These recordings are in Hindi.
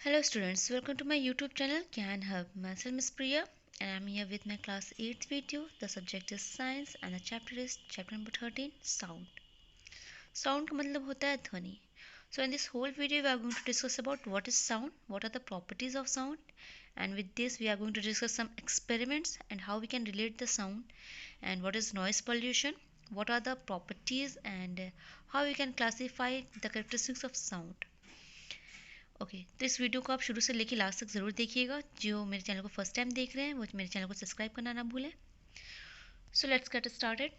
Hello students, welcome to my YouTube channel Can Hub. Myself Miss Priya and I'm here with my class 8th video. The subject is science and the chapter is chapter number 13 sound. Sound का मतलब होता है ध्वनि. So in this whole video we are going to discuss about what is sound, what are the properties of sound, and with this we are going to discuss some experiments and how we can relate the sound and what is noise pollution, what are the properties and how we can classify the characteristics of sound. Okay तो इस वीडियो को आप शुरू से लेके लास्ट तक ज़रूर देखिएगा. जो मेरे चैनल को फर्स्ट टाइम देख रहे हैं वो मेरे चैनल को सब्सक्राइब करना ना भूलें. So let's get started.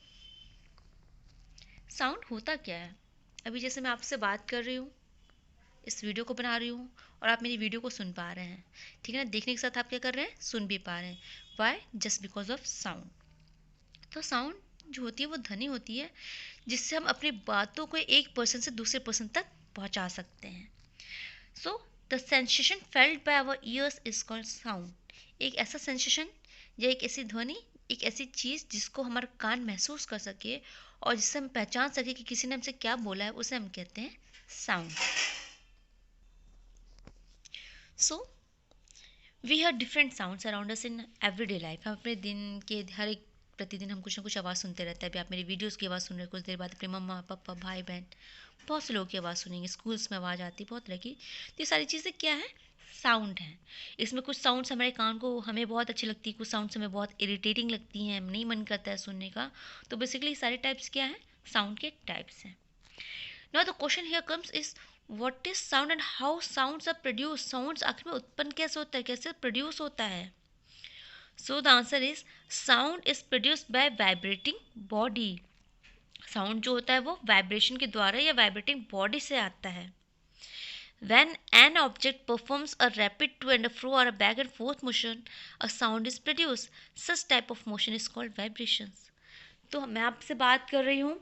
Sound होता क्या है? अभी जैसे मैं आपसे बात कर रही हूँ, इस वीडियो को बना रही हूँ और आप मेरी वीडियो को सुन पा रहे हैं, ठीक है ना. देखने के साथ आप क्या कर रहे हैं, सुन भी पा रहे हैं. Why? Just because of sound. तो साउंड जो होती है वो ध्वनि होती है जिससे हम अपनी बातों को एक पर्सन से दूसरे पर्सन तक पहुँचा सकते हैं. So the sensation felt by our ears is called sound. एक ऐसा सेंसेशन या एक ऐसी ध्वनि, एक ऐसी चीज़ जिसको हमारा कान महसूस कर सके और जिससे हम पहचान सके कि किसी ने हमसे क्या बोला है, उसे हम कहते हैं sound. So we have different sounds around us in everyday life. हम अपने दिन के हर एक प्रतिदिन हम कुछ ना कुछ आवाज़ सुनते रहते हैं. अभी आप मेरी वीडियोज़ की आवाज़ सुन रहे हैं, कुछ देर बाद अपने मम्मा पापा भाई बहन बहुत से लोगों की आवाज़ सुनेंगे. स्कूल्स में आवाज़ आती है बहुत तरह की. तो ये सारी चीज़ें क्या है, साउंड है. इसमें कुछ साउंड्स हमारे कान को हमें बहुत अच्छी लगती है, कुछ साउंड्स हमें बहुत इरिटेटिंग लगती हैं, नहीं मन करता है सुनने का. तो बेसिकली सारे टाइप्स क्या हैं, साउंड के टाइप्स हैं. Now the question here comes is what is sound and how sounds are produce. Sounds आखिर में उत्पन्न कैसे होता है, कैसे प्रोड्यूस होता है. So the answer is sound is produced by vibrating body. Sound जो होता है वो वाइब्रेशन के द्वारा या वाइब्रेटिंग बॉडी से आता है. When an object performs a rapid to and fro or a back and forth motion, a sound is produced. Such type of motion is called vibrations. तो मैं आपसे बात कर रही हूँ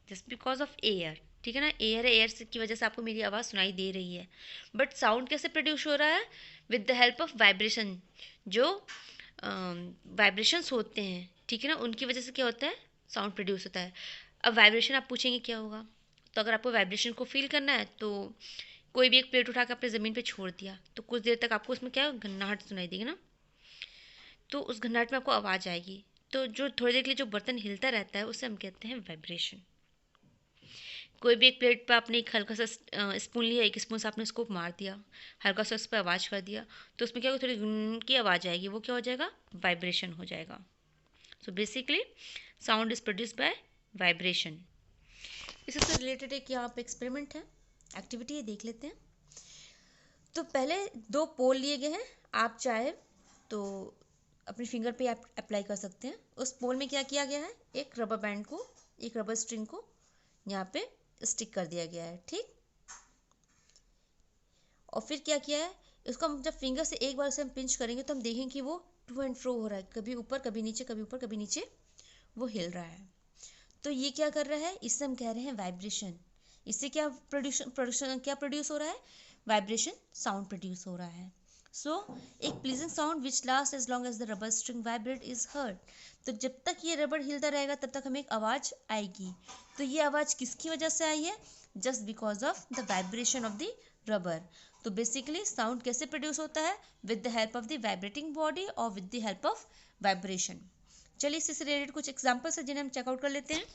जस्ट बिकॉज ऑफ एयर, ठीक है ना. एयर है, एयर की वजह से आपको मेरी आवाज़ सुनाई दे रही है. बट साउंड कैसे प्रोड्यूस हो रहा है, with the help of vibration. जो वाइब्रेशंस होते हैं, ठीक है ना, उनकी वजह से क्या होता है, साउंड प्रोड्यूस होता है. अब वाइब्रेशन आप पूछेंगे क्या होगा, तो अगर आपको वाइब्रेशन को फील करना है तो कोई भी एक प्लेट उठा कर अपने ज़मीन पे छोड़ दिया तो कुछ देर तक आपको उसमें क्या घन्नाहट सुनाई देगी ना. तो उस घन्नाहट में आपको आवाज़ आएगी. तो जो थोड़ी देर के लिए जो बर्तन हिलता रहता है उसे हम कहते हैं वाइब्रेशन. कोई भी एक प्लेट पर आपने एक हल्का सा स्पून लिया, एक स्पून से आपने उसको मार दिया, हल्का सा उस पर आवाज़ कर दिया, तो उसमें क्या होगा, थोड़ी गुन की आवाज़ आएगी, वो क्या हो जाएगा, वाइब्रेशन हो जाएगा. So basically sound is produced by vibration. इससे रिलेटेड एक यहाँ पे एक्सपेरिमेंट है, एक्टिविटी है, देख लेते हैं. तो पहले 2 पोल लिए गए हैं. आप चाहे तो अपनी फिंगर पे आप अप्लाई कर सकते हैं. उस पोल में क्या किया गया है, एक रबर बैंड को, एक रबर स्ट्रिंग को यहाँ पे स्टिक कर दिया गया है, ठीक. और फिर क्या किया है, इसको हम जब फिंगर से एक बार से हम पिंच करेंगे तो हम देखेंगे कि वो टू एंड फ्रो हो रहा है, कभी ऊपर कभी नीचे, कभी ऊपर कभी नीचे वो हिल रहा है. तो ये क्या कर रहा है, इससे हम कह रहे हैं वाइब्रेशन. इससे क्या प्रोड्यूशन क्या प्रोड्यूस हो रहा है, वाइब्रेशन, साउंड प्रोड्यूस हो रहा है. सो एक pleasant sound which last as long as the rubber string vibrate is heard. तो जब तक ये रबर हिलता रहेगा तब तक हमें एक आवाज़ आएगी. तो ये आवाज़ किसकी वजह से आई है, just because of the vibration of the rubber. तो बेसिकली साउंड कैसे प्रोड्यूस होता है, with the help of the vibrating body और with the help of vibration. चलिए इससे रिलेटेड कुछ एग्जाम्पल्स है जिन्हें हम चेकआउट कर लेते हैं.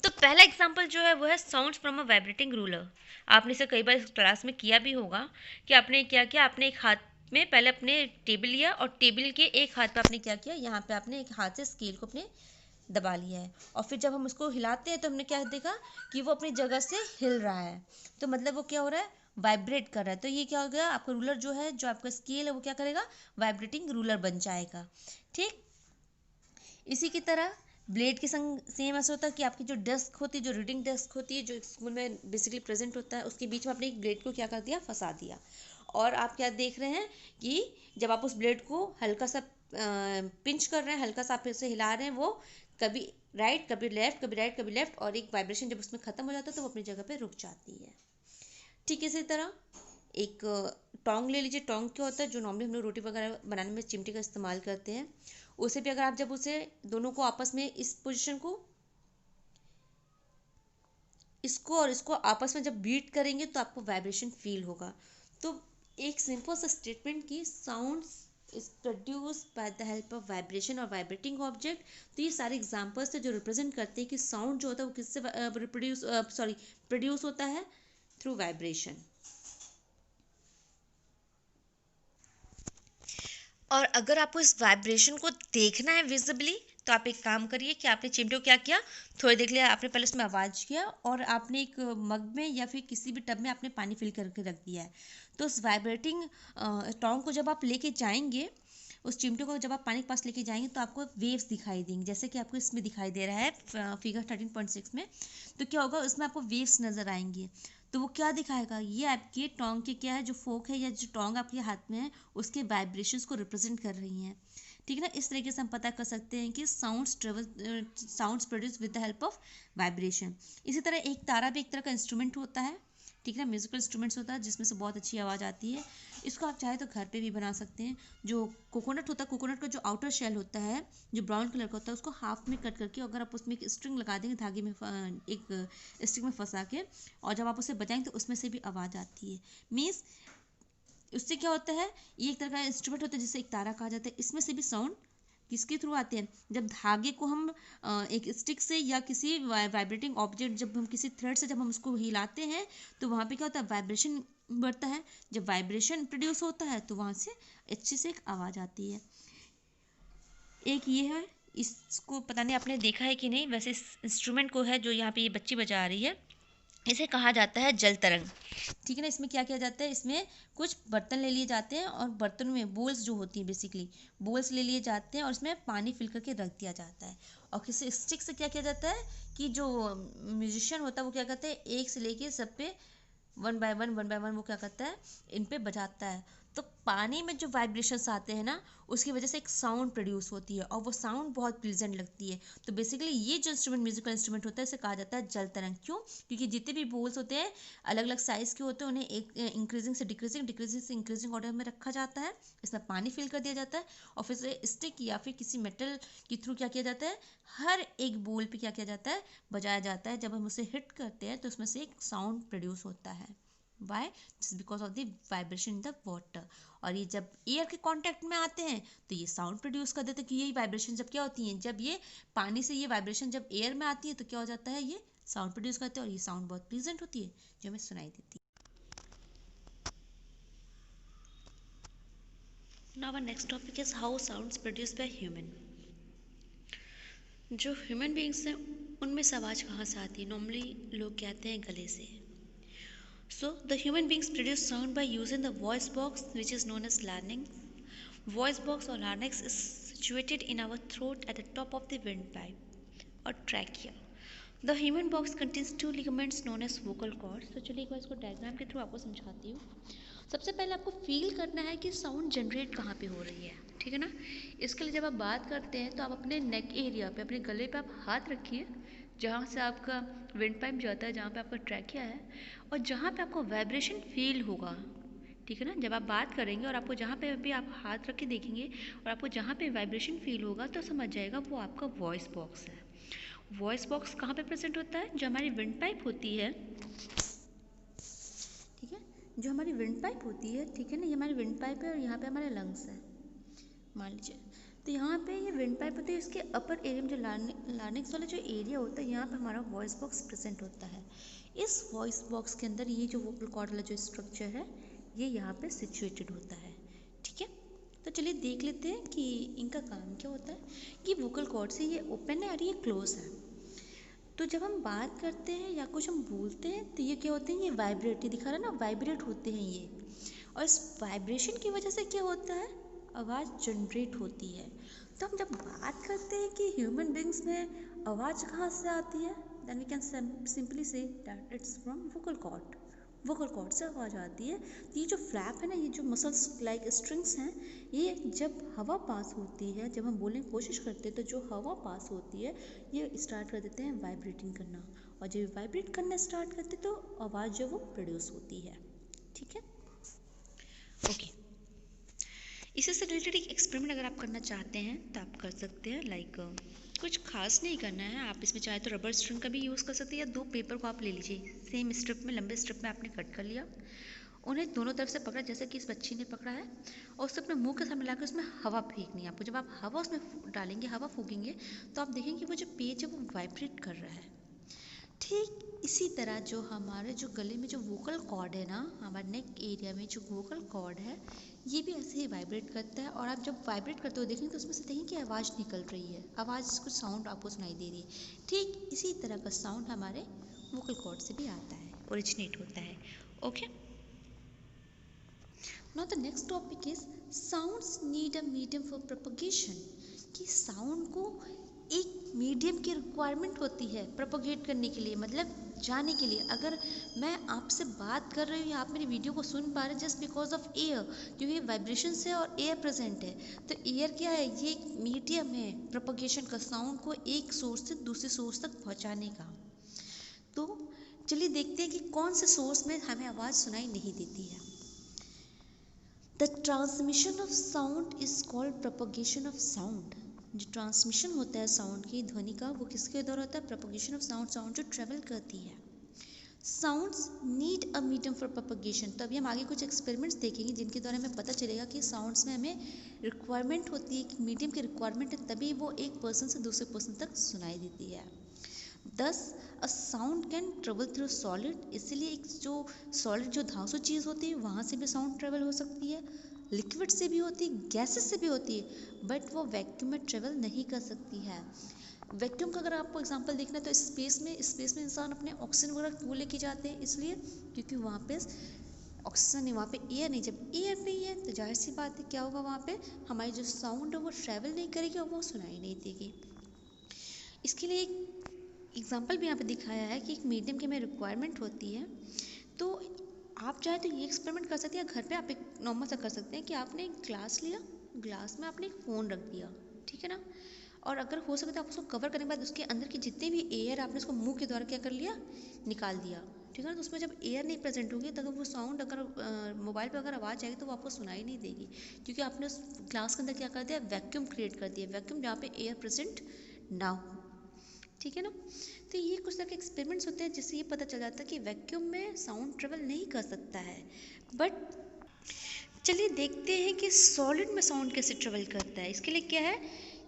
तो पहला एग्जाम्पल जो है वो है sounds from a vibrating ruler. आपने इसे कई बार क्लास में किया भी होगा कि आपने क्या किया, आपने एक हाथ में पहले अपने टेबल लिया और टेबल के एक हाथ पे आपने क्या किया, यहाँ पे आपने एक हाथ से स्केल को अपने दबा लिया है. और फिर जब हम उसको हिलाते हैं तो हमने क्या देखा कि वो अपनी जगह से हिल रहा है. तो मतलब वो क्या हो रहा है, वाइब्रेट कर रहा है. तो ये क्या हो गया, आपका रूलर जो है, जो आपका स्केल है, वो क्या करेगा, वाइब्रेटिंग रूलर बन जाएगा, ठीक. इसी की तरह ब्लेड के संग सेम ऐसा होता है कि आपकी जो डेस्क होती है, जो रीडिंग डेस्क होती है, जो स्कूल में बेसिकली प्रेजेंट होता है, उसके बीच में आपने एक ब्लेड को क्या कर दिया, फंसा दिया. और आप क्या देख रहे हैं कि जब आप उस ब्लेड को हल्का सा पिंच कर रहे हैं, हल्का सा आप इसे हिला रहे हैं, वो कभी राइट कभी लेफ्ट, कभी राइट कभी लेफ्ट, और एक वाइब्रेशन जब उसमें ख़त्म हो जाता है तो वो अपनी जगह पे रुक जाती है. ठीक इसी तरह एक टोंग ले लीजिए. टोंग क्या होता है, जो नॉर्मली हम लोग रोटी वगैरह बनाने में चिमटी का इस्तेमाल करते हैं. उसे भी अगर आप जब उसे दोनों को आपस में इस पोजीशन को, इसको और इसको आपस में जब बीट करेंगे तो आपको वाइब्रेशन फील होगा. तो एक सिंपल सा स्टेटमेंट की sound is produce by the help of vibration और वाइब्रेटिंग ऑब्जेक्ट। तो ये सारे एग्जांपल्स थे जो रिप्रेजेंट करते हैं कि साउंड जो होता है वो किससे प्रोड्यूस होता है, थ्रू वाइब्रेशन। और अगर आपको इस वाइब्रेशन को देखना है विजिबली, तो आप एक काम करिए कि आपने चिमटे को क्या किया, थोड़ी देख लिया आपने, पहले उसमें आवाज़ किया और आपने एक मग में या फिर किसी भी टब में आपने पानी फिल करके रख दिया है। तो उस वाइब्रेटिंग टोंग को जब आप लेके जाएंगे, उस चिमटे को जब आप पानी के पास लेके जाएंगे तो आपको वेव्स दिखाई देंगी, जैसे कि आपको इसमें दिखाई दे रहा है फिगर 13.6 में। तो क्या होगा, उसमें आपको वेव्स नज़र आएंगी। तो वो क्या दिखाएगा, ये आपके टोंग के क्या है, जो फोक है या जो टोंग आपके हाथ में है उसके वाइब्रेशंस को रिप्रेजेंट कर रही हैं। ठीक है ना, इस तरीके से हम पता कर सकते हैं कि sounds produce with the help of vibration. इसी तरह एक तारा भी एक तरह का इंस्ट्रूमेंट होता है, ठीक है ना, म्यूजिकल इंस्ट्रूमेंट्स होता है जिसमें से बहुत अच्छी आवाज़ आती है। इसको आप चाहे तो घर पे भी बना सकते हैं। जो कोकोनट होता है, कोकोनट का जो आउटर शेल होता है जो ब्राउन कलर का होता है, उसको हाफ में कट करके अगर आप उसमें एक स्ट्रिंग लगा देंगे धागे में, एक स्ट्रिंग में फंसा के, और जब आप उसे बजाएंगे तो उसमें से भी आवाज़ आती है। मीन्स उससे क्या होता है, ये एक तरह का इंस्ट्रूमेंट होता है जिसे एक तारा कहा जाता है। इसमें से भी साउंड किसके थ्रू आते हैं, जब धागे को हम एक स्टिक से या किसी वाइब्रेटिंग ऑब्जेक्ट, जब हम किसी थ्रेड से जब हम उसको हिलाते हैं तो वहाँ पे क्या होता है, वाइब्रेशन बढ़ता है। जब वाइब्रेशन प्रोड्यूस होता है तो वहाँ से अच्छे से एक आवाज़ आती है। एक ये है, इसको पता नहीं आपने देखा है कि नहीं, वैसे इस इंस्ट्रूमेंट को है जो यहाँ पे ये बच्ची बजा रही है, इसे कहा जाता है जल तरंग। ठीक है ना, इसमें क्या किया जाता है, इसमें कुछ बर्तन ले लिए जाते हैं और बर्तन में बोल्स जो होती हैं, बेसिकली बोल्स ले लिए जाते हैं और उसमें पानी फिल करके रख दिया जाता है। और किसी स्टिक से क्या किया जाता है कि जो म्यूजिशियन होता है वो क्या करता है, एक से लेके सब पे वन बाय वन वो क्या करता है, इन पे बजाता है। तो पानी में जो वाइब्रेशंस आते हैं ना, उसकी वजह से एक साउंड प्रोड्यूस होती है और वो साउंड बहुत प्लीजेंट लगती है। तो बेसिकली ये जो इंस्ट्रूमेंट म्यूजिकल इंस्ट्रूमेंट होता है इसे कहा जाता है जल तरंग। क्यों, क्योंकि जितने भी बोल्स होते हैं अलग अलग साइज़ के होते हैं, उन्हें एक इंक्रीजिंग से डिक्रीजिंग, डिक्रीजिंग से इंक्रीजिंग ऑर्डर में रखा जाता है। इसमें पानी फिल कर दिया जाता है और फिर से स्टिक या फिर किसी मेटल के थ्रू क्या किया जाता है, हर एक बोल पे क्या किया जाता है, बजाया जाता है। जब हम उसे हिट करते हैं तो उसमें से एक साउंड प्रोड्यूस होता है। Why, just because of the vibration in the water. और ये जब एयर के कांटेक्ट में आते हैं तो ये साउंड प्रोड्यूस कर देते हैं। कि यही वाइब्रेशन जब क्या होती हैं, जब ये पानी से ये वाइब्रेशन जब एयर में आती है तो क्या हो जाता है, ये साउंड प्रोड्यूस करते हैं और ये साउंड बहुत प्लीजेंट होती है जो हमें सुनाई देती है। Now our next topic is how sounds produced by human. जो ह्यूमन बीइंग्स हैं उनमें से आवाज़ कहाँ से आती है, नॉर्मली लोग कहते हैं गले से। So, the human beings produce sound by using the voice box, which is known as larynx. Voice box or larynx is situated in our throat at the top of the windpipe or trachea. The human box contains two ligaments known as vocal cords. तो चलिए एक बार इसको डायग्राम के थ्रू आपको समझाती हूँ। सबसे पहले आपको फील करना है कि साउंड जनरेट कहाँ पे हो रही है, ठीक है ना। इसके लिए जब आप बात करते हैं तो आप अपने नेक एरिया पे, अपने गले पे आप हाथ रखिए, जहाँ से आपका विंड पाइप जाता है, जहाँ पे आपका ट्रैकिया है, और जहाँ पे आपको वाइब्रेशन फील होगा, ठीक है ना। जब आप बात करेंगे और आपको जहाँ पे भी आप हाथ रख के देखेंगे और आपको जहाँ पे वाइब्रेशन फील होगा तो समझ जाएगा वो आपका वॉइस बॉक्स है। वॉइस बॉक्स कहाँ पे प्रेजेंट होता है, जो हमारी विंड पाइप होती है, ठीक है, जो हमारी विंड पाइप होती है, ठीक है ना, ये हमारी विंड पाइप है और यहाँ पे हमारे लंग्स है, मान लीजिए। तो यहाँ पे ये विंड पाइप होती है, इसके अपर एरिया में जो लार्निक्स वाला जो एरिया होता है, यहाँ पे हमारा वॉइस बॉक्स प्रेजेंट होता है। इस वॉइस बॉक्स के अंदर ये जो वोकल कॉर्ड वाला जो स्ट्रक्चर है ये यहाँ पे सिचुएटेड होता है, ठीक है। तो चलिए देख लेते हैं कि इनका काम क्या होता है। कि वोकल कॉर्ड से ये ओपन है और ये क्लोज है। तो जब हम बात करते हैं या कुछ हम बोलते हैं तो ये क्या होते हैं, ये वाइब्रेट, ये दिखा रहा है ना, वाइब्रेट होते हैं ये। और इस वाइब्रेशन की वजह से क्या होता है, आवाज़ जनरेट होती है। तो हम जब बात करते हैं कि ह्यूमन बींग्स में आवाज़ कहाँ से आती है, then we can simply say that it's from vocal cord. Vocal cord से आवाज़ आती है। तो ये जो फ्लैप है ना, ये जो मसल्स लाइक स्ट्रिंग्स हैं, ये जब हवा पास होती है, जब हम बोलने की कोशिश करते हैं तो जो हवा पास होती है ये स्टार्ट कर देते हैं वाइब्रेटिंग करना, और जब वाइब्रेट करना स्टार्ट करते तो आवाज़ जो वो प्रोड्यूस होती है, ठीक है। ओके, इसी से रिलेटेड एक एक्सपेरिमेंट अगर आप करना चाहते हैं तो आप कर सकते हैं। लाइक कुछ खास नहीं करना है, आप इसमें चाहे तो रबर स्ट्रिंग का भी यूज़ कर सकते हैं या दो पेपर को आप ले लीजिए, सेम स्ट्रिप में, लंबे स्ट्रिप में आपने कट कर लिया, उन्हें दोनों तरफ से पकड़ा, जैसे कि इस बच्ची ने पकड़ा है, और उससे अपने मुंह के साथ मिलाकर उसमें हवा फेंकनी है आपको। जब आप हवा उसमें डालेंगे, हवा फूकेंगे, तो आप देखेंगे वो जो पेज है वो वाइब्रेट कर रहा है। ठीक इसी तरह जो हमारे जो गले में जो वोकल कॉर्ड है ना, हमारे नेक एरिया में जो वोकल कॉर्ड है, ये भी ऐसे ही वाइब्रेट करता है। और आप जब वाइब्रेट करते हुए देखेंगे तो उसमें से देखेंगे कि आवाज़ निकल रही है, आवाज़ कुछ साउंड आपको सुनाई दे रही है। ठीक इसी तरह का साउंड हमारे वोकल कॉर्ड से भी आता है, ओरिजिनेट होता है। Okay, now the next topic is sounds need a medium for propagation. कि साउंड को एक मीडियम की रिक्वायरमेंट होती है प्रोपगेट करने के लिए, मतलब जाने के लिए। अगर मैं आपसे बात कर रही हूँ या आप मेरी वीडियो को सुन पा रहे हैं जस्ट बिकॉज ऑफ एयर, क्योंकि वाइब्रेशंस है और एयर प्रेजेंट है, तो एयर क्या है, ये एक मीडियम है प्रोपगेशन का, साउंड को एक सोर्स से दूसरे सोर्स तक पहुँचाने का। तो चलिए देखते हैं कि कौन से सोर्स में हमें आवाज़ सुनाई नहीं देती है। The transmission of sound is called propagation of sound. जो ट्रांसमिशन होता है साउंड की, ध्वनि का, वो किसके द्वारा होता है? प्रोपगेशन ऑफ साउंड, साउंड जो ट्रेवल करती है। Sounds need a medium for propagation. तो अभी हम आगे कुछ एक्सपेरिमेंट्स देखेंगे जिनके द्वारा हमें पता चलेगा कि साउंड्स में हमें रिक्वायरमेंट होती है, कि मीडियम की रिक्वायरमेंट है, तभी वो एक पर्सन से दूसरे पर्सन तक सुनाई देती है। दस अ sound can travel through solid. इसीलिए एक जो सॉलिड जो धांसू चीज़ होती है वहाँ से भी साउंड ट्रेवल हो सकती है, लिक्विड से भी होती है, गैसेस से भी होती है, बट वो वैक्यूम में ट्रेवल नहीं कर सकती है। वैक्यूम का अगर आपको एग्जांपल देखना है तो स्पेस में इंसान अपने ऑक्सीजन वगैरह क्यों लेके जाते हैं? इसलिए क्योंकि वहाँ पे ऑक्सीजन नहीं, वहाँ पे एयर नहीं। जब एयर नहीं है तो जाहिर सी बात है क्या होगा, वहाँ पे हमारी जो साउंड है वो ट्रैवल नहीं करेगी और वो सुनाई नहीं देगी। इसके लिए एक एग्जाम्पल भी यहाँ पे दिखाया है कि एक मीडियम की हमें रिक्वायरमेंट होती है। तो आप चाहे तो ये एक्सपेरिमेंट कर सकते हैं, घर पे आप एक नॉर्मल सा कर सकते हैं कि आपने एक ग्लास लिया, ग्लास में आपने एक फ़ोन रख दिया, ठीक है ना, और अगर हो सके तो आप उसको कवर करने के बाद उसके अंदर की जितने भी एयर आपने उसको मुंह के द्वारा क्या कर लिया, निकाल दिया, ठीक है ना। तो उसमें जब एयर नहीं प्रेजेंट होगी तो वो साउंड अगर मोबाइल पर अगर आवाज़ आएगी तो वो आपको सुनाई नहीं देगी, क्योंकि आपने उस ग्लास के अंदर क्या कर दिया, वैक्यूम क्रिएट कर दिया, वैक्यूम जहाँ पे एयर प्रेजेंट ना हो, ठीक है ना। तो ये कुछ तरह के एक्सपेरिमेंट्स होते हैं जिससे ये पता चल जाता है कि वैक्यूम में साउंड ट्रेवल नहीं कर सकता है। बट चलिए देखते हैं कि सॉलिड में साउंड कैसे ट्रेवल करता है। इसके लिए क्या है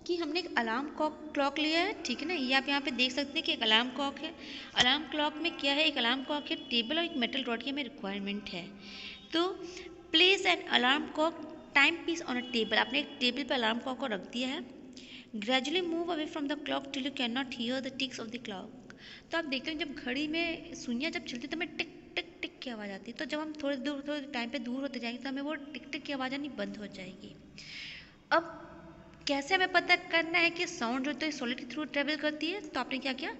कि हमने एक अलार्म क्लॉक लिया है, ठीक है ना, ये आप यहाँ पे देख सकते हैं कि एक अलार्म क्लॉक है। अलार्म क्लॉक में क्या है, एक अलार्म क्लॉक है, टेबल और एक मेटल रॉड की हमें रिक्वायरमेंट है। तो place an alarm clock time piece on a table. आपने एक टेबल पर अलार्म क्लॉक को रख दिया है। Gradually move away from the clock till you can not hear the ticks of the clock. तो आप देखते हैं जब घड़ी में सुइयाँ जब चलती तो हमें टिक टिक टिक की आवाज़ आती है, तो जब हम थोड़े टाइम पे दूर होते जाएंगे तो हमें वो टिक टिक की आवाज़ आनी बंद हो जाएगी। अब कैसे हमें पता करना है कि साउंड जो तो सॉलिड के थ्रू ट्रेवल करती है? तो आपने क्या किया,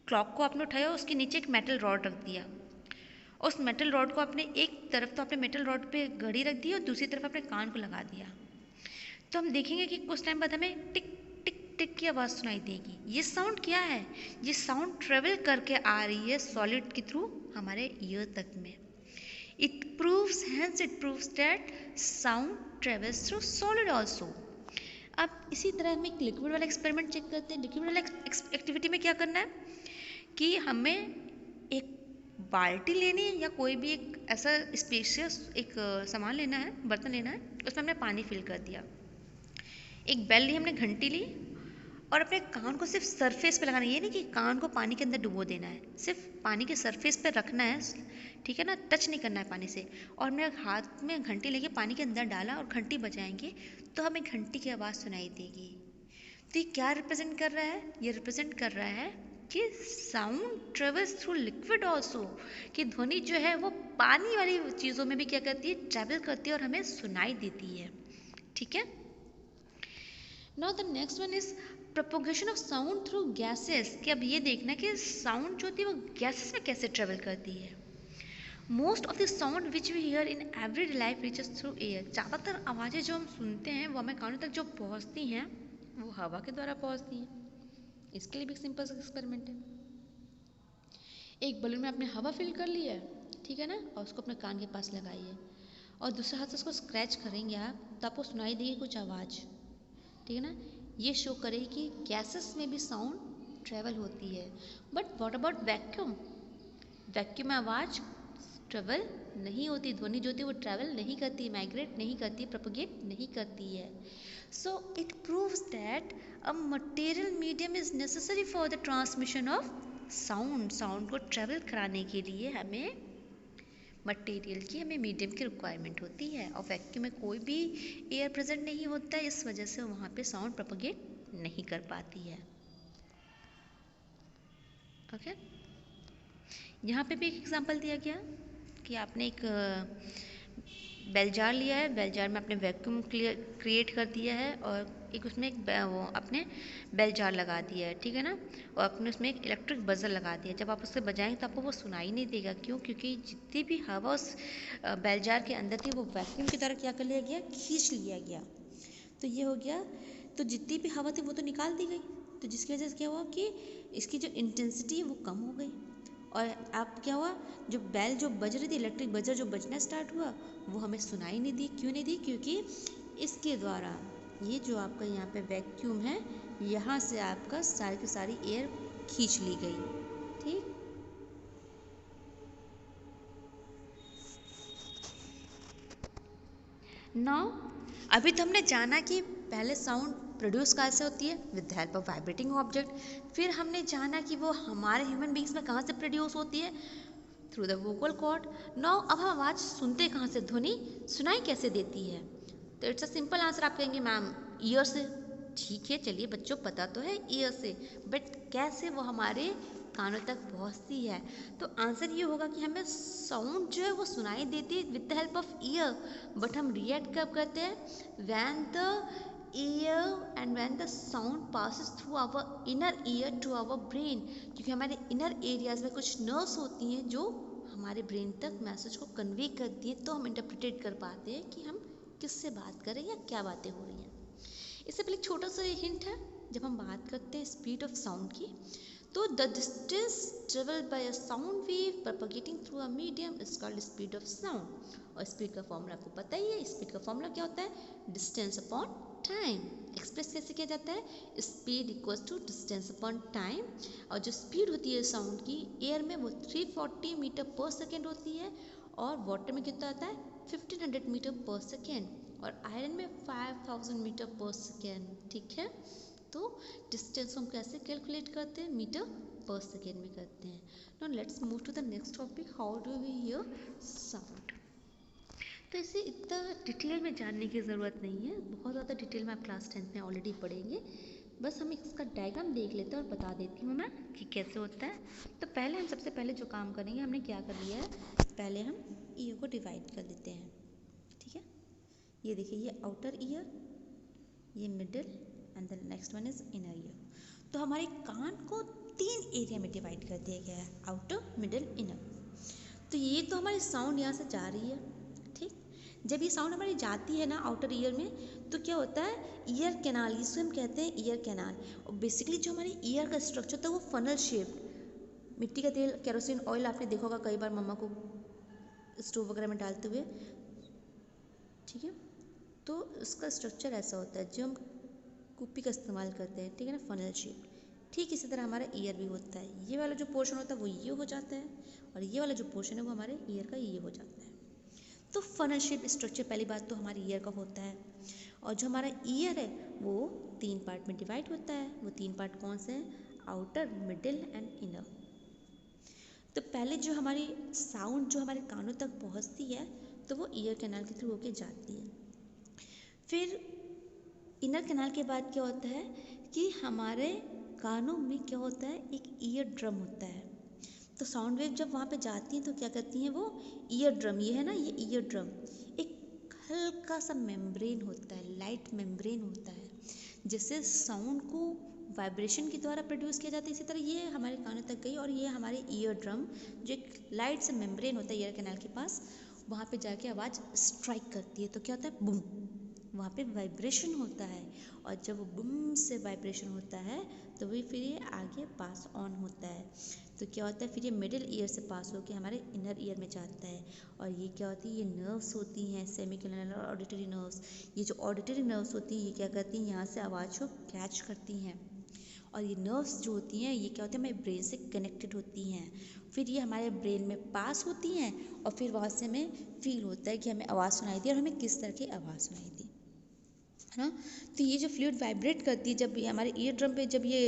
क्लॉक को आपने उठाया, उसके नीचे एक मेटल रॉड रख दिया। उस मेटल रॉड को आपने एक तरफ तो आपने मेटल रॉड पे घड़ी रख दी और दूसरी तरफ अपने कान को लगा दिया। तो हम देखेंगे कि कुछ टाइम बाद हमें टिक टिक टिक की आवाज़ सुनाई देगी। ये साउंड क्या है? ये साउंड ट्रेवल करके आ रही है सॉलिड के थ्रू हमारे ईयर तक में। It proves that sound travels through solid also. अब इसी तरह हम एक लिक्विड वाला एक्सपेरिमेंट चेक करते हैं। लिक्विड वाला एक्टिविटी में क्या करना है कि हमें एक बाल्टी लेनी है या कोई भी एक ऐसा स्पेशियस एक सामान लेना है, बर्तन लेना है, उसमें हमने पानी फिल कर दिया। एक बेल ली, हमने घंटी ली, और अपने कान को सिर्फ सरफेस पे लगाना है। ये नहीं कि कान को पानी के अंदर डुबो देना है, सिर्फ पानी के सरफेस पे रखना है, ठीक है ना, टच नहीं करना है पानी से। और हमने हाथ में घंटी लेके पानी के अंदर डाला और घंटी बजाएंगे तो हमें घंटी की आवाज़ सुनाई देगी। तो ये क्या रिप्रेजेंट कर रहा है? ये रिप्रेजेंट कर रहा है कि sound travels through liquid also, कि ध्वनि जो है वो पानी वाली चीज़ों में भी क्या करती है, ट्रैवल करती है और हमें सुनाई देती है, ठीक है। Now the next one is propagation of sound through gases. कि अब ये देखना कि साउंड जो होती है वो गैसेस में कैसे ट्रेवल करती है। Most of the sound which we hear in everyday life reaches through air. ज़्यादातर आवाज़ें जो हम सुनते हैं वो हमें कानों तक जो पहुँचती हैं वो हवा के द्वारा पहुँचती हैं। इसके लिए भी एक सिंपल सा एक्सपेरिमेंट है। एक बलून में आपने हवा फिल कर ली है, ठीक है ना, और उसको अपने कान के पास लगाइए और दूसरे हाथ से उसको स्क्रैच करेंगे आप, तो आपको सुनाई देगी कुछ आवाज़, ठीक है ना। ये शो करेगी कि गैसेस में भी साउंड ट्रेवल होती है। But what about vacuum? Vacuum में आवाज़ ट्रेवल नहीं होती, ध्वनि जो होती है वो ट्रेवल नहीं करती, माइग्रेट नहीं करती, प्रोपोगेट नहीं करती है. So it proves that a material medium is necessary for the transmission of sound. Sound को ट्रेवल कराने के लिए हमें मटेरियल की, हमें मीडियम की रिक्वायरमेंट होती है. और वैक्यूम में कोई भी एयर प्रेजेंट नहीं होता है, इस वजह से वहाँ पे साउंड प्रोपोगेट नहीं कर पाती है. ओके, यहाँ पे भी एक एग्जांपल दिया गया कि आपने एक बेल जार लिया है, बेल जार में आपने वैक्यूम क्रिएट कर दिया है और एक उसमें एक वो आपने बेल जार लगा दिया है, ठीक है ना, और आपने उसमें एक इलेक्ट्रिक बजर लगा दिया. जब आप उससे बजाएंगे तो आपको वो सुनाई नहीं देगा. क्यों? क्योंकि जितनी भी हवा उस बेल जार के अंदर थी वो वैक्यूम की तरह क्या कर लिया गया, खींच लिया गया. तो ये हो गया. तो जितनी भी हवा थी वो तो निकाल दी गई, तो जिसकी वजह से क्या हुआ कि इसकी जो इंटेंसिटी है वो कम हो गई. और अब क्या हुआ, जो बेल जो बज रही थी, इलेक्ट्रिक बजर जो बजना स्टार्ट हुआ, वो हमें सुनाई नहीं दी. क्यों नहीं दी? क्योंकि इसके द्वारा ये जो आपका यहाँ पे वैक्यूम है, यहाँ से आपका सारी की सारी एयर खींच ली गई. ठीक, नाउ अभी तो हमने जाना कि पहले साउंड प्रोड्यूस कैसे होती है, with the help of vibrating object. फिर हमने जाना कि वो हमारे ह्यूमन बींग्स में कहाँ से प्रोड्यूस होती है, through the vocal cord. Now अब हम आवाज़ सुनते कहाँ से, ध्वनि सुनाई कैसे देती है? तो इट्स अ सिंपल आंसर. आप कहेंगे मैम ईयर से. ठीक है, चलिए बच्चों पता तो है ईयर से, बट कैसे वो हमारे कानों तक पहुंचती है? तो आंसर ये होगा कि हमें साउंड जो है वो सुनाई देती है with the help of ear, but हम रिएक्ट कब करते हैं, when the ear and when the sound passes through our inner ear to our brain. क्योंकि हमारे इनर एरियाज में कुछ नर्व्स होती हैं जो हमारे ब्रेन तक मैसेज को कन्वे करती हैं, तो हम इंटरप्रिटेट कर पाते हैं कि हम किससे बात कर रहे हैं या क्या बातें हो रही हैं. इससे पहले एक छोटा सा हिंट है. जब हम बात करते हैं स्पीड ऑफ साउंड की, तो the distance travelled by a sound wave propagating through a medium is called speed of sound. और स्पीड का फॉर्मूला आपको पता ही है. स्पीड का फॉर्मूला क्या होता है, डिस्टेंस अपॉन टाइम. एक्सप्रेस कैसे किया जाता है, speed equals to distance upon time. और जो स्पीड होती है साउंड की एयर में वो 340 मीटर पर सेकेंड होती है, और वाटर में कितना आता है 1500 मीटर पर सेकेंड, और आयरन में 5000 मीटर पर सेकेंड. ठीक है, तो डिस्टेंस हम कैसे कैलकुलेट करते हैं, मीटर पर सेकेंड में करते हैं. Now let's move to the next topic, how do we hear sound. तो इसे इतना डिटेल में जानने की ज़रूरत नहीं है, बहुत ज़्यादा डिटेल में आप क्लास 10th में ऑलरेडी पढ़ेंगे. बस हम इसका डायग्राम देख लेते हैं और बता देती हूँ मैं कि कैसे होता है. तो पहले हम सबसे पहले जो काम करेंगे, हमने क्या कर लिया है, पहले हम ईयर को डिवाइड कर देते हैं. ठीक है, ये देखिए, ये आउटर ईयर, ये middle, and the next one is inner ear. तो हमारे कान को 3 एरिया में डिवाइड कर दिया गया है, आउटर, मिडिल, इनर. तो ये तो हमारी साउंड यहाँ से जा रही है. ठीक, जब ये साउंड हमारी जाती है ना आउटर ईयर में, तो क्या होता है, ईयर कैनाल, जिसको हम कहते हैं ईयर कैनाल. और बेसिकली जो हमारे ईयर का स्ट्रक्चर होता है वो फनल शेप्ड. मिट्टी का तेल, केरोसिन ऑयल आपने देखा होगा कई बार मम्मा को स्टोव वगैरह में डालते हुए. ठीक है, तो इसका स्ट्रक्चर ऐसा होता है, जो हम कुप्पी का इस्तेमाल करते हैं, ठीक है ना, फनल शेप. ठीक इसी तरह हमारा ईयर भी होता है. ये वाला जो पोर्शन होता है वो ये हो जाता है, और ये वाला जो पोर्शन है वो हमारे ईयर का ये हो जाता है. तो फनल शेप स्ट्रक्चर पहली बात तो हमारे ईयर का होता है. और जो हमारा ईयर है वो 3 पार्ट में डिवाइड होता है. वो 3 पार्ट कौन से हैं, आउटर, मिडिल एंड इनर. तो पहले जो हमारी साउंड जो हमारे कानों तक पहुंचती है, तो वो ईयर कैनाल के थ्रू होके जाती है. फिर इनर कैनाल के बाद क्या होता है कि हमारे कानों में क्या होता है, एक ईयर ड्रम होता है. तो साउंड वेव जब वहाँ पे जाती हैं तो क्या करती हैं वो ईयर ड्रम, ये है ना, ये ईयर ड्रम एक हल्का सा मेम्ब्रेन होता है, लाइट मेम्ब्रेन होता है, जिससे साउंड को वाइब्रेशन के द्वारा प्रोड्यूस किया जाता है. इसी तरह ये हमारे कानों तक गई, और ये हमारे ईयर ड्रम जो एक लाइट से मेम्ब्रेन होता है ईयर कैनाल के पास, वहाँ पे जाके आवाज़ स्ट्राइक करती है. तो क्या होता है, बूम, वहाँ पे वाइब्रेशन होता है. और जब वो बूम से वाइब्रेशन होता है तो वही फिर ये आगे पास ऑन होता है. तो क्या होता है, फिर ये मिडिल ईयर से पास होकर हमारे इनर ईयर में जाता है. और ये क्या होती है, ये नर्व्स होती हैं, सेमिक्यूलर और ऑडिटरी नर्व्स. ये जो ऑडिटरी नर्व्स होती हैं ये क्या करती हैं, यहाँ से आवाज़ को कैच करती हैं. और ये नर्व्स जो होती हैं ये क्या होती है, हमारे ब्रेन से कनेक्टेड होती हैं, फिर ये हमारे ब्रेन में पास होती हैं और फिर वहाँ से हमें फील होता है कि हमें आवाज़ सुनाई दी और हमें किस तरह की आवाज़ सुनाई दी, है ना। तो ये जो फ्लूइड वाइब्रेट करती है, जब ये हमारे ईयर ड्रम पे जब ये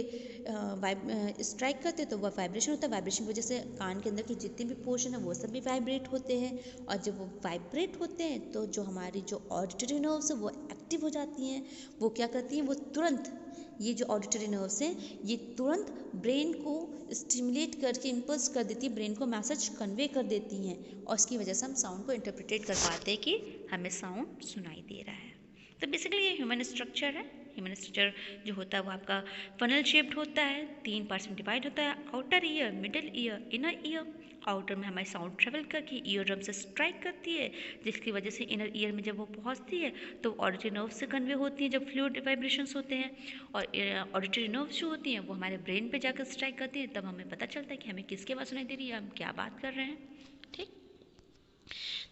स्ट्राइक करते हैं तो वह वाइब्रेशन होता है, वाइब्रेशन की वजह से कान के अंदर के जितने भी पोर्शन है वो सब भी वाइब्रेट होते हैं, और जब वो वाइब्रेट होते हैं तो जो हमारी जो ऑडिटरी नर्व्स है वो एक्टिव हो जाती हैं। वो क्या करती हैं, वो तुरंत ये जो ऑडिटरी नर्व्स हैं ये तुरंत ब्रेन को स्टिमुलेट करके इम्पल्स कर देती है, ब्रेन को मैसेज कन्वे कर देती हैं, और उसकी वजह से हम साउंड को इंटरप्रिटेट कर पाते हैं कि हमें साउंड सुनाई दे रहा है। तो बेसिकली ये ह्यूमन स्ट्रक्चर है। ह्यूमन स्ट्रक्चर जो होता है वो आपका फनल शेप्ड होता है, 3 पार्ट्स में डिवाइड होता है, outer ear, middle ear, inner ear. Outer में हमारी साउंड ट्रेवल करके ईयर ड्रम से स्ट्राइक करती है, जिसकी वजह से इनर ईयर में जब वो पहुंचती है तो ऑडिटरी नर्व से कन्वे होती है जब फ्लूइड वाइब्रेशंस होते हैं, और ऑडिटरी नर्व्स जो होती हैं वो हमारे ब्रेन पे जाकर स्ट्राइक करती है, तब हमें पता चलता है कि हमें किसकी आवाज़ सुनाई दे रही है, हम क्या बात कर रहे हैं। ठीक,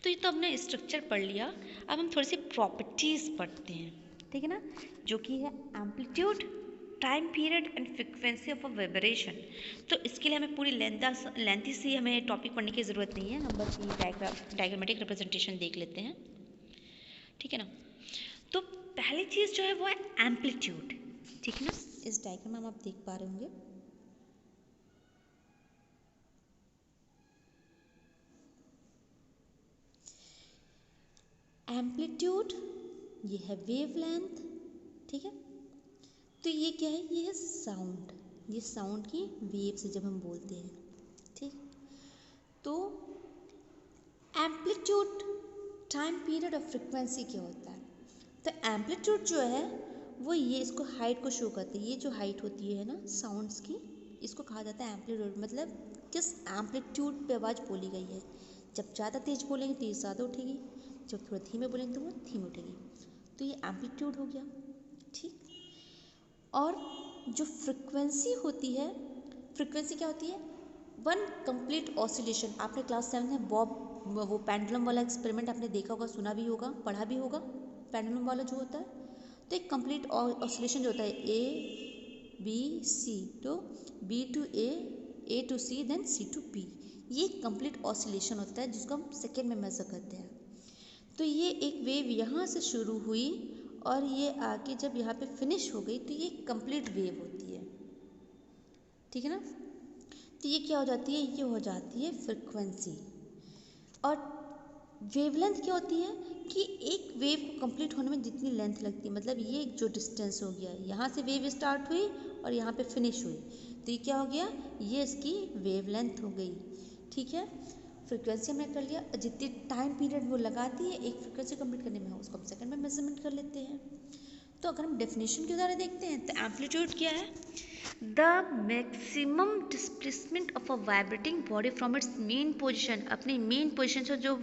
तो ये तो हमने स्ट्रक्चर पढ़ लिया। अब हम थोड़ी सी प्रॉपर्टीज़ पढ़ते हैं, ठीक है ना, जो कि है amplitude, time period and frequency of a vibration. तो इसके लिए हमें पूरी लेंथी सी हमें टॉपिक पढ़ने की ज़रूरत नहीं है, हम बस ये डायग्रामेटिक रिप्रेजेंटेशन देख लेते हैं, ठीक है ना। तो पहली चीज़ जो है वो है एम्पलीट्यूड, ठीक है ना। इस डायग्राम में आप देख पा रहे होंगे, एम्पलीट्यूड ये है वेवलेंथ, ठीक है। तो ये क्या है, ये है साउंड, ये साउंड की वेव से जब हम बोलते हैं, ठीक। तो एम्पलीट्यूड, टाइम पीरियड और फ्रिक्वेंसी क्या होता है, तो एम्पलीट्यूड जो है वो ये इसको हाइट को शो करती है, ये जो हाइट होती है ना साउंड्स की, इसको कहा जाता है एम्पलीट्यूड, मतलब किस एम्पलीट्यूड पे आवाज़ बोली गई है। जब ज़्यादा तेज़ बोलेंगे तो ये ज़्यादा उठेगी, जब थोड़ा धीमे बोलेंगे तो वो धीमे उठेगी, तो ये एम्पलीट्यूड हो गया, ठीक। और जो फ्रिक्वेंसी होती है, फ्रिक्वेंसी क्या होती है, वन कंप्लीट ऑसिलेशन। आपने क्लास 7 में बॉब वो पेंडुलम वाला एक्सपेरिमेंट आपने देखा होगा, सुना भी होगा, पढ़ा भी होगा, पेंडुलम वाला जो होता है। तो एक कंप्लीट ऑसिलेशन जो होता है ए बी सी, तो B to A to C, then C to B, ये कंप्लीट ऑसिलेशन होता है जिसको हम सेकेंड में मेजर करते हैं। तो ये एक वेव यहाँ से शुरू हुई और ये आके जब यहाँ पे फिनिश हो गई तो ये कंप्लीट वेव होती है, ठीक है ना। तो ये क्या हो जाती है, ये हो जाती है फ्रिक्वेंसी। और वेवलेंथ क्या होती है कि एक वेव को कंप्लीट होने में जितनी लेंथ लगती है, मतलब ये जो डिस्टेंस हो गया, यहाँ से वेव स्टार्ट हुई और यहाँ पे फिनिश हुई, तो ये क्या हो गया, ये इसकी वेवलेंथ हो गई, ठीक है। फ्रिक्वेंसी हमने कर लिया, जितनी टाइम पीरियड वो लगाती है एक फ्रिक्वेंसी कंप्लीट करने में, उसको हम सेकंड में मेजरमेंट कर लेते हैं। तो अगर हम डेफिनेशन के द्वारा देखते हैं तो एम्पलीट्यूड क्या है, the maximum displacement of a vibrating body from its main position, अपनी मेन पोजिशन से जो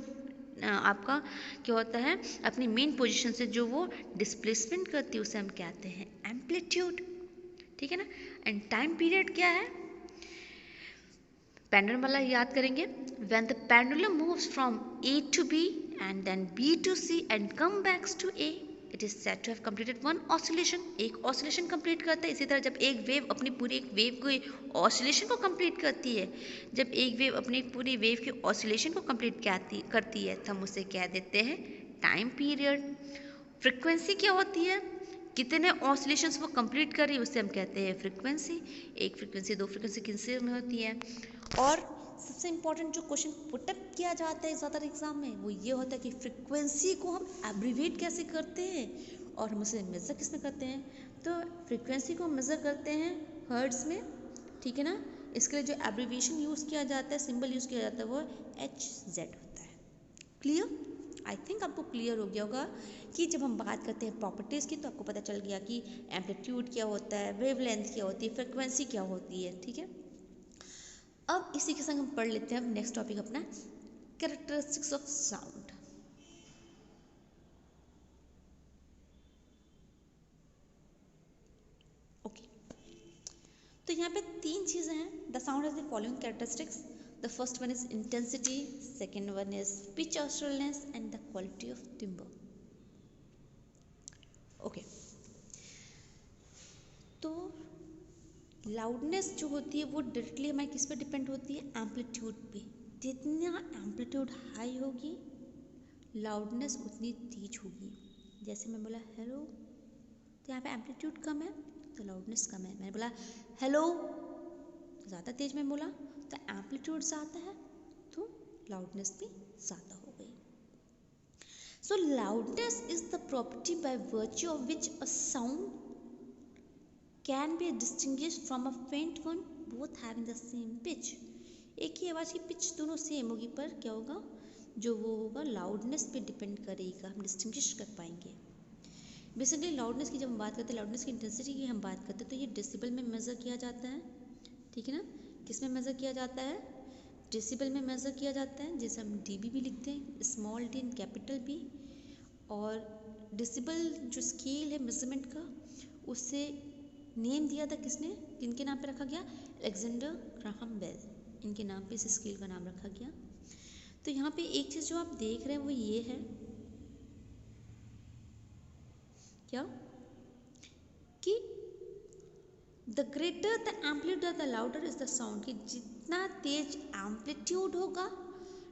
आपका क्या होता है, अपनी मेन पोजिशन से जो वो डिस्प्लेसमेंट करती है उसे हम कहते हैं एम्पलीट्यूड, ठीक है ना। एंड टाइम पीरियड क्या है, पेंडुलम वाला याद करेंगे, when the pendulum moves from A to B and then B to C and come backs to A, it is said to have completed one oscillation, एक ऑसिलेशन कंप्लीट करता है। इसी तरह जब एक वेव अपनी पूरी एक वेव को ऑसिलेशन को कंप्लीट करती है, जब एक वेव अपनी पूरी वेव की ऑसिलेशन को कंप्लीट करती है तो हम उसे कह देते हैं टाइम पीरियड। फ्रिक्वेंसी क्या होती है, कितने ऑसिलेशंस वो कंप्लीट कर रही है उसे हम कहते हैं फ्रिक्वेंसी। एक फ्रिक्वेंसी, दो फ्रिक्वेंसी किससे में होती है। और सबसे इम्पॉर्टेंट जो क्वेश्चन पुटअप किया जाता है ज़्यादातर एग्जाम में वो ये होता है कि फ्रिक्वेंसी को हम एब्रीवेट कैसे करते हैं और हम उसे मेज़र किस में करते हैं। तो फ्रिक्वेंसी को मेज़र करते हैं हर्ट्ज़ में, ठीक है ना। इसके लिए जो एब्रीवेशन यूज़ किया जाता है, सिंबल यूज़ किया जाता है, वो HZ होता है। क्लियर, आई थिंक आपको क्लियर हो गया होगा कि जब हम बात करते हैं प्रॉपर्टीज़ की तो आपको पता चल गया कि एम्पलीट्यूड क्या होता है, वेवलेंथ क्या होती है, फ्रिक्वेंसी क्या होती है, ठीक है। अब इसी के संग हम पढ़ लेते हैं अब नेक्स्ट टॉपिक अपना, कैरेक्टरिस्टिक्स ऑफ साउंड। ओके, तो यहाँ पे 3 चीज़ें हैं। The sound has the following characteristics, the first one is intensity, second one is pitch shrillness and the quality of timbre. Okay, तो लाउडनेस जो होती है वो डायरेक्टली हमारी किस पे डिपेंड होती है, एम्पलीट्यूड पे। जितना एम्पलीट्यूड हाई होगी लाउडनेस उतनी तेज होगी। जैसे मैं बोला हेलो तो यहाँ पे एम्पलीट्यूड कम है तो लाउडनेस कम है। मैंने बोला हेलो ज़्यादा तेज में बोला तो एम्पलीट्यूड ज़्यादा है तो लाउडनेस भी ज़्यादा हो गई। So loudness is the property by virtue of which a sound can be distinguished from a faint one both having the same pitch. एक ही आवाज़ की पिच दोनों सेम होगी पर क्या होगा, जो वो होगा लाउडनेस पे डिपेंड करेगा, हम डिस्टिंग्विश कर पाएंगे। बेसिकली लाउडनेस की जब हम बात करते हैं, लाउडनेस की इंटेंसिटी की हम बात करते हैं तो ये डेसिबल में मेज़र किया जाता है, ठीक है ना। किस में मेज़र किया जाता है, डेसिबल में मेज़र किया जाता है, जैसे हम डीबी भी लिखते हैं, small d and capital B. और डेसिबल जो स्केल है मेजरमेंट का, उससे नेम दिया था किसने, किनके नाम पे रखा गया, अलेक्जेंडर ग्राहम बेल, इनके नाम पे इस स्केल का नाम रखा गया। तो यहाँ पे एक चीज़ जो आप देख रहे हैं वो ये है क्या, कि the greater the amplitude the louder is the sound, कि जितना तेज एम्पलीट्यूड होगा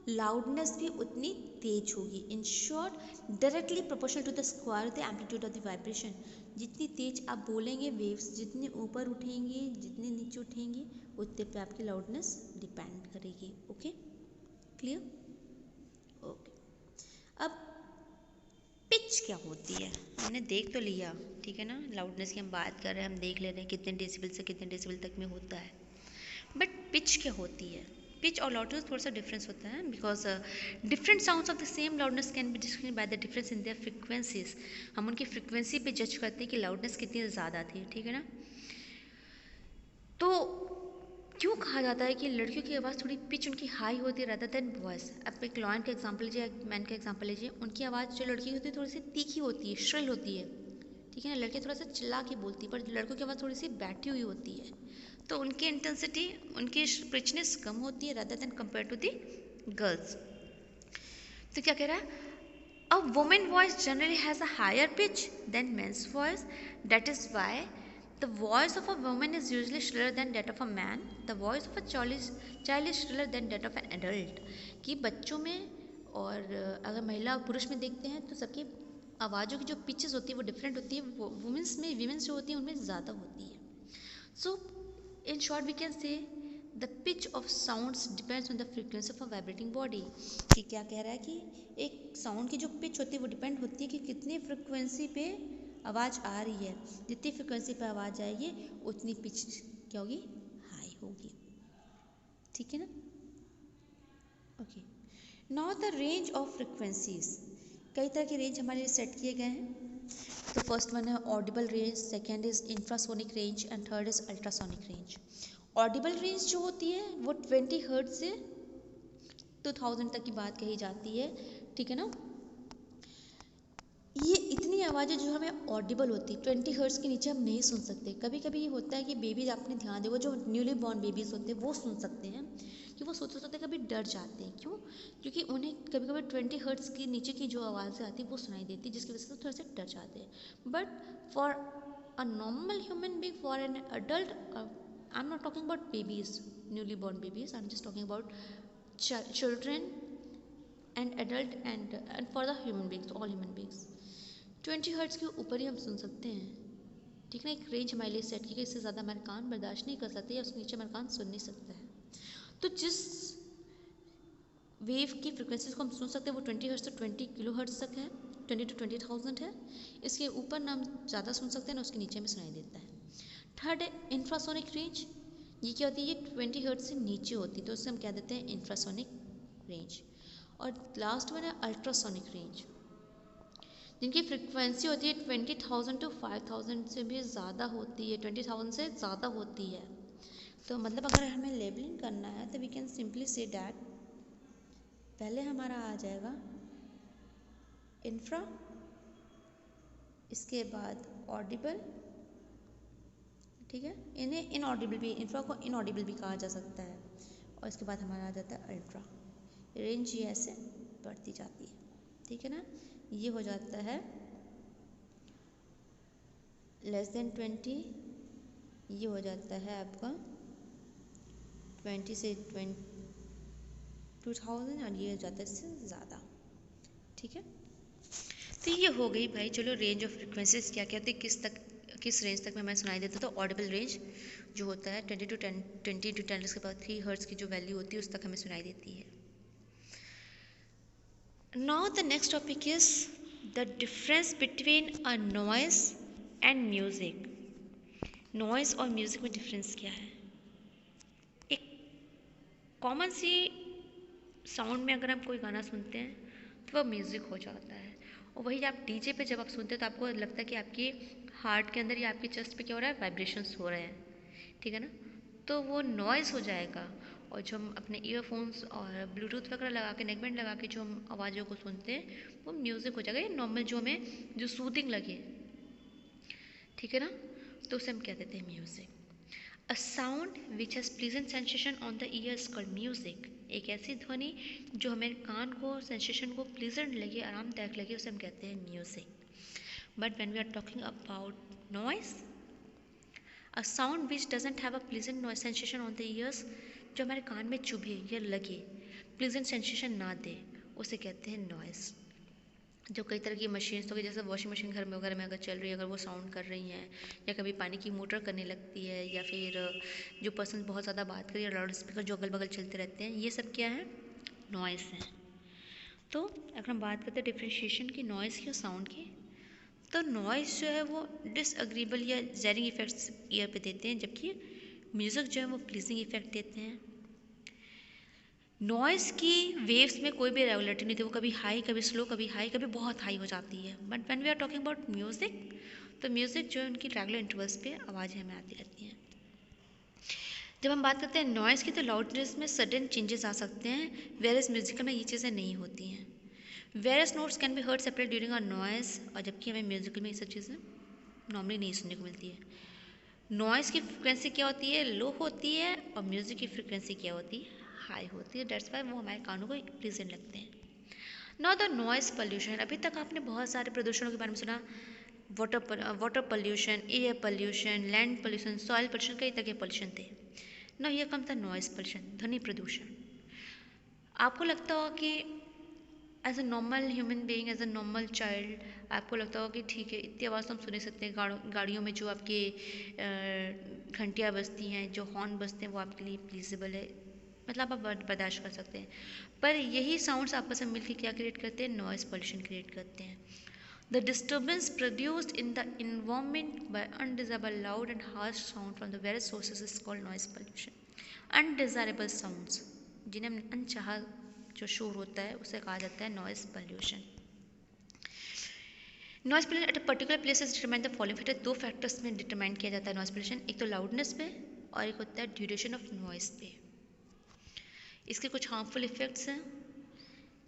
लाउडनेस भी उतनी तेज होगी। In short directly proportional to the square the amplitude of the vibration. जितनी तेज आप बोलेंगे, वेव्स जितने ऊपर उठेंगी जितने नीचे उठेंगी उतने पे आपकी लाउडनेस डिपेंड करेगी। Okay, clear? ओके, अब पिच क्या होती है हमने देख तो लिया, ठीक है ना। लाउडनेस की हम बात कर रहे हैं, हम देख ले रहे हैं कितने डेसिबल से कितने डेसिबल तक में होता है, बट पिच क्या होती है। पिच और लाउडनेस थोड़ा सा डिफरेंस होता है, because different sounds of the same loudness can be described by the difference in their frequencies. हम उनकी फ्रिक्वेंसी पे जज करते हैं कि लाउडनेस कितनी ज़्यादा थी, ठीक है ना। तो क्यों कहा जाता है कि लड़कियों की आवाज़ थोड़ी पिच उनकी हाई होती है रादर देन वॉइस। अब एक लॉयन का एग्जांपल लीजिए, एक मैन का एग्जांपल लीजिए, उनकी आवाज़ जो लड़की की होती है थोड़ी सी तीखी होती है, श्रिल होती है, ठीक है ना। लड़कियाँ थोड़ा सा चिल्ला के बोलती है, पर लड़कों की आवाज़ थोड़ी सी बैठी हुई होती है, तो उनकी इंटेंसिटी, उनकी रिचनेस कम होती है rather than compare to the girls. तो क्या कह रहा है, a women voice generally has a higher pitch than men's voice, that is why the voice of a woman is usually shriller than that of a man. The voice of a child is shriller than that of an adult. कि बच्चों में और अगर महिला और पुरुष में देखते हैं तो सबकी आवाज़ों की जो पिचेस होती है वो डिफरेंट होती है, वो वीमेंस जो होती है उनमें ज़्यादा होती है। So in short we can say the pitch of sounds depends on the frequency of a vibrating body. कि क्या कह रहा है कि एक साउंड की जो पिच होती है वो डिपेंड होती है कि कितनी फ्रिक्वेंसी पे आवाज़ आ रही है। जितनी फ्रिक्वेंसी पे आवाज़ आएगी उतनी पिच क्या होगी, हाई होगी, ठीक है ना। Okay, now the range of frequencies, कई तरह के रेंज हमारे लिए सेट किए गए हैं। तो फर्स्ट वन है Audible range, second is infrasonic range and third is ultrasonic range. Audible range जो होती है वो 20 हर्ट्ज से 2000 तक की बात कही जाती है, ठीक है ना। ये इतनी आवाज़ें जो हमें ऑडिबल होती है, 20 हर्ट्ज के नीचे हम नहीं सुन सकते। कभी कभी ये होता है कि बेबीज, आपने ध्यान दे, वो जो न्यूली बॉर्न बेबीज़ होते हैं वो सुन सकते हैं, कि वो सोचते सोचते कभी डर जाते हैं। क्यों? क्योंकि उन्हें कभी कभी 20 हर्ट्ज के नीचे की जो आवाज़ें आती है वो सुनाई देती है, जिसकी वजह से थोड़े से डर जाते हैं। But for a normal human being, for an adult, I am not talking about babies, newly born babies, I am just talking about children and adult and for the human beings, all human beings, 20 hertz के ऊपर ही हम सुन सकते हैं, ठीक है ना। एक रेंज हमारे लिए सेट की गई, इससे ज़्यादा हमारे कान बर्दाश्त नहीं कर सकते या उसके नीचे हमारा कान सुन नहीं सकता है। तो जिस वेव की फ्रिक्वेंसीज को हम सुन सकते हैं वो 20 हर्ट्ज से 20 किलो हर्ट्ज तक है, 20 to 20,000 है। इसके ऊपर ना हम ज़्यादा सुन सकते हैं ना उसके नीचे में सुनाई देता है। थर्ड है इंफ्रासोनिक रेंज, ये क्या होती है, ये 20 हर्ट्ज से नीचे होती है, तो उससे हम क्या देते हैं, इंफ्रासोनिक रेंज। और लास्ट वन है अल्ट्रासोनिक रेंज, जिनकी फ्रिक्वेंसी होती है 20,000 to 5,000 से भी ज़्यादा होती है, 20,000 से ज़्यादा होती है। तो मतलब अगर हमें लेबलिंग करना है तो we can simply say that, पहले हमारा आ जाएगा इंफ्रा, इसके बाद ऑडिबल, ठीक है, इन्हें इनऑडिबल भी, इंफ्रा को इनऑडिबल भी कहा जा सकता है, और इसके बाद हमारा आ जाता है अल्ट्रा। रेंज ये ऐसे बढ़ती जाती है, ठीक है ना। ये हो जाता है लेस देन 20, ये हो जाता है आपका 20 से 2000 और ये हो जाता है इससे ज़्यादा। ठीक है, तो ये हो गई भाई, चलो रेंज ऑफ फ्रिक्वेंसीज क्या क्या होती है, किस रेंज तक में हमें सुनाई देता है। तो ऑडिबल रेंज जो होता है 20 टू 10 के बाद 3 हर्ट्ज की जो वैल्यू होती है उस तक हमें सुनाई देती है। Now the next topic is the difference between a noise and music. Noise और म्यूजिक में डिफरेंस क्या है? एक कॉमन सी साउंड में अगर हम कोई गाना सुनते हैं तो वह म्यूज़िक हो जाता है, और वही आप डीजे पे जब आप सुनते हैं तो आपको लगता है कि आपके हार्ट के अंदर या आपके चेस्ट पे क्या हो रहा है, वाइब्रेशंस हो रहे हैं, ठीक है ना। तो वो नॉइज़ हो जाएगा, और जो हम अपने ईयरफोन्स और ब्लूटूथ वगैरह लगा के, नेकबैंड लगा के जो हम आवाज़ों को सुनते हैं वो म्यूज़िक हो जाएगा, ये नॉर्मल जो हमें जो सूदिंग लगे, ठीक है ना, तो उसे हम कह देते हैं music. A sound which has pleasant sensation on the ear is called music। एक ऐसी ध्वनि जो हमारे कान को सेंसेशन को प्लीजेंट लगे, आरामदायक लगे, उसे हम कहते हैं music. But when we are talking about noise, a sound which doesn't have a pleasant noise sensation on the ears, जो हमारे कान में चुभे या लगे, प्लीजेंट सेंसेशन ना दे, उसे कहते हैं नॉइस। जो कई तरह की मशीन्स हो गई, जैसे वॉशिंग मशीन घर में वगैरह में अगर चल रही है, अगर वो साउंड कर रही हैं, या कभी पानी की मोटर करने लगती है, या फिर जो पर्सन बहुत ज़्यादा बात करिए, लाउड स्पीकर जो अगल बगल चलते रहते हैं, ये सब क्या है, नॉइस हैं। तो अगर हम बात करते हैं डिफ्रेंशिएशन की नॉइस की और साउंड की, तो नॉइस जो है वो डिसअग्रीबल या जैरिंग इफेक्ट्स ईयर पे देते हैं, जबकि म्यूज़िक जो है वो प्लीजिंग इफेक्ट देते हैं। नॉइज़ की वेव्स में कोई भी रेगुलेटिव नहीं थी, वो कभी हाई कभी स्लो, कभी हाई कभी बहुत हाई हो जाती है। But when we are talking about music, तो म्यूज़िक जो है उनकी रेगुलर इंटरवल्स पे आवाज़ें हमें आती रहती हैं। जब हम बात करते हैं नॉइज़ की, तो लाउडनेस में सडन चेंजेस आ सकते हैं, वेयरएज म्यूजिकल में ये चीज़ें नहीं होती हैं। Whereas notes can be heard separate during a noise, और जबकि हमें म्यूजिकल में ये सब चीज़ें नॉर्मली नहीं सुनने को मिलती है। नॉइज़ की फ्रिक्वेंसी क्या होती है, लो होती है, और म्यूज़िक की फ्रिक्वेंसी क्या होती है, हाई होती है। डेट्स वाई वो हमारे कानों को प्लीजेंट लगते हैं। नाउ द नॉइज़ पोल्यूशन, अभी तक आपने बहुत सारे प्रदूषणों के बारे में सुना, water pollution, air pollution, land pollution, soil pollution, कई तरह के पोल्यूशन थे। Now here comes the noise pollution, ध्वनि प्रदूषण। आपको लगता होगा कि as a normal human being, as a normal child, आपको लगता होगा कि ठीक है, इतनी आवाज़ तो हम सुन नहीं सकते हैं, गाड़ियों में जो आपके घंटियाँ बजती हैं, जो हॉर्न बजते हैं, वो आपके लिए प्लीजेबल है, मतलब आप बर्दाश्त कर सकते हैं। पर यही साउंड्स आपस में मिलकर क्या क्रिएट करते हैं, नॉइज़ पोल्यूशन क्रिएट करते हैं। The disturbance produced in the environment by undesirable loud and harsh sound from the various sources is called noise pollution. Undesirable sounds, जिन्हें अनचाहा जो शोर होता है, उसे कहा जाता है noise pollution. Noise pollution at a particular place is determine the following factor, दो फैक्टर्स में डिटरमाइन किया जाता है नॉइज़ पोल्यूशन, एक तो लाउडनेस पे और एक होता है ड्यूरेशन ऑफ नॉइज़ पे। इसके कुछ हार्मफुल इफ़ेक्ट्स हैं,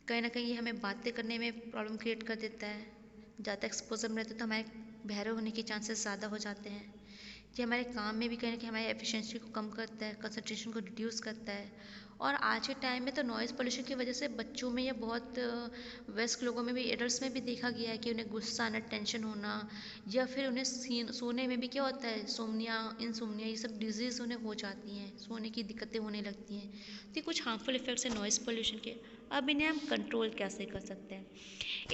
कहीं ना कहीं ये हमें बातें करने में प्रॉब्लम क्रिएट कर देता है, ज़्यादा एक्सपोजर में रहते तो हमारे बहरे होने के चांसेस ज़्यादा हो जाते हैं। ये हमारे काम में भी कहीं ना कहीं हमारी एफिशिएंसी को कम करता है, कंसंट्रेशन को रिड्यूस करता है। और आज के टाइम में तो नॉइज़ पोल्यूशन की वजह से बच्चों में या बहुत वयस्क लोगों में भी, एडल्ट्स में भी देखा गया है कि उन्हें गुस्सा आना, टेंशन होना, या फिर उन्हें सोने में भी क्या होता है, सोमनिया, इंसोमनिया, ये सब डिजीज़ उन्हें हो जाती हैं, सोने की दिक्कतें होने लगती हैं। तो ये कुछ हार्मफुल इफेक्ट्स हैं नॉइज़ पोल्यूशन के। अब इन्हें हम कंट्रोल कैसे कर सकते हैं?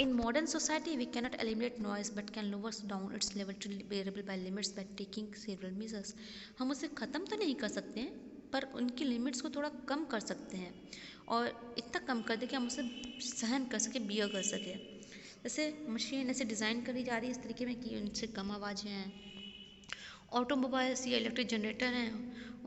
In modern society, we cannot eliminate noise but can lower down its level to bearable by limits by taking several measures। हम उसे ख़त्म तो नहीं कर सकते हैं, पर उनकी लिमिट्स को थोड़ा कम कर सकते हैं, और इतना कम कर दें कि हम उसे सहन कर सकें, बियर कर सकें। जैसे मशीन ऐसे डिज़ाइन करी जा रही है इस तरीके में कि उनसे कम आवाज़ें हैं। ऑटोमोबाइल्स या इलेक्ट्रिक जनरेटर हैं,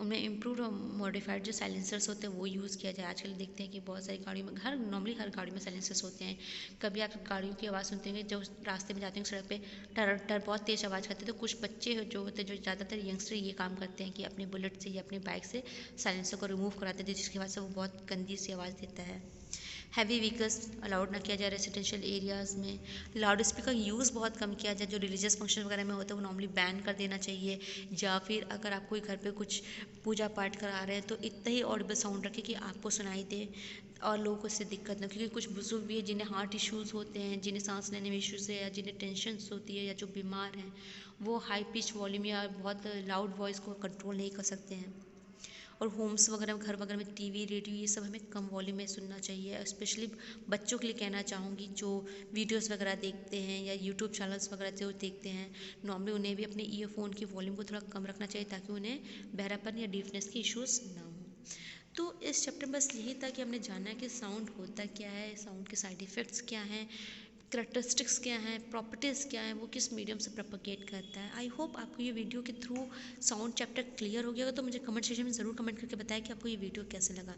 उनमें इम्प्रूव और मॉडिफाइड जो साइलेंसर्स होते हैं वो यूज़ किया जाए। आजकल देखते हैं कि बहुत सारी गाड़ियों में, नॉर्मली हर गाड़ी में साइलेंसर्स होते हैं। कभी आप गाड़ियों की आवाज़ सुनते हैं, जो रास्ते में जाते हैं सड़क पे टर टर बहुत तेज़ आवाज़ करते हैं, तो कुछ बच्चे जो होते हैं, जो ज़्यादातर यंगस्टर ये काम करते हैं कि अपने बुलेट से या अपने बाइक से साइलेंसर को रिमूव कराते हैं, जिसकी वजह से वो बहुत गंदी सी आवाज़ देता है। हैवी व्हीकल्स अलाउड ना किया जाए रेसिडेंशियल एरियाज़ में। लाउड स्पीकर यूज़ बहुत कम किया जाए, जो रिलीजियस फंक्शन वगैरह में होता है वो नॉर्मली बैन कर देना चाहिए। या फिर अगर आप कोई घर पे कुछ पूजा पाठ करा रहे हैं तो इतना ही ऑडिबल साउंड रखें कि आपको सुनाई दे और लोगों को इससे दिक्कत ना, क्योंकि कुछ बुजुर्ग भी है जिन्हें हार्ट इश्यूज़ होते हैं, जिन्हें सांस लेने में इश्यूज़ है, या जिन्हें टेंशन होती है, या जो बीमार हैं, वो हाई पिच वॉल्यूम या बहुत लाउड वॉइस को कंट्रोल नहीं कर सकते हैं। और होम्स वगैरह में, घर वगैरह में टीवी रेडियो ये सब हमें कम वॉल्यूम में सुनना चाहिए। स्पेशली बच्चों के लिए कहना चाहूँगी जो वीडियोस वगैरह देखते हैं या यूट्यूब चैनल्स वगैरह जो देखते हैं, नॉर्मली उन्हें भी अपने ईयरफोन की वॉल्यूम को थोड़ा कम रखना चाहिए ताकि उन्हें बहरापन या डीफनेस की इश्यूज़ ना हो। तो इस चैप्टर में बस यही था कि हमने जाना कि साउंड होता क्या है, साउंड के साइड इफ़ेक्ट्स क्या हैं, करेक्टरिस्टिक्स क्या हैं, प्रॉपर्टीज़ क्या हैं, वो किस मीडियम से प्रोपोगेट करता है। आई होप आपको ये वीडियो के थ्रू साउंड चैप्टर क्लियर हो गया, तो मुझे कमेंट सेक्शन में ज़रूर कमेंट करके बताएं कि आपको ये वीडियो कैसे लगा।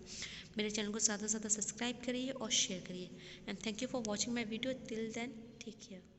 मेरे चैनल को ज़्यादा से ज़्यादा सब्सक्राइब करिए और शेयर करिए। And thank you for watching my video. Till then take care.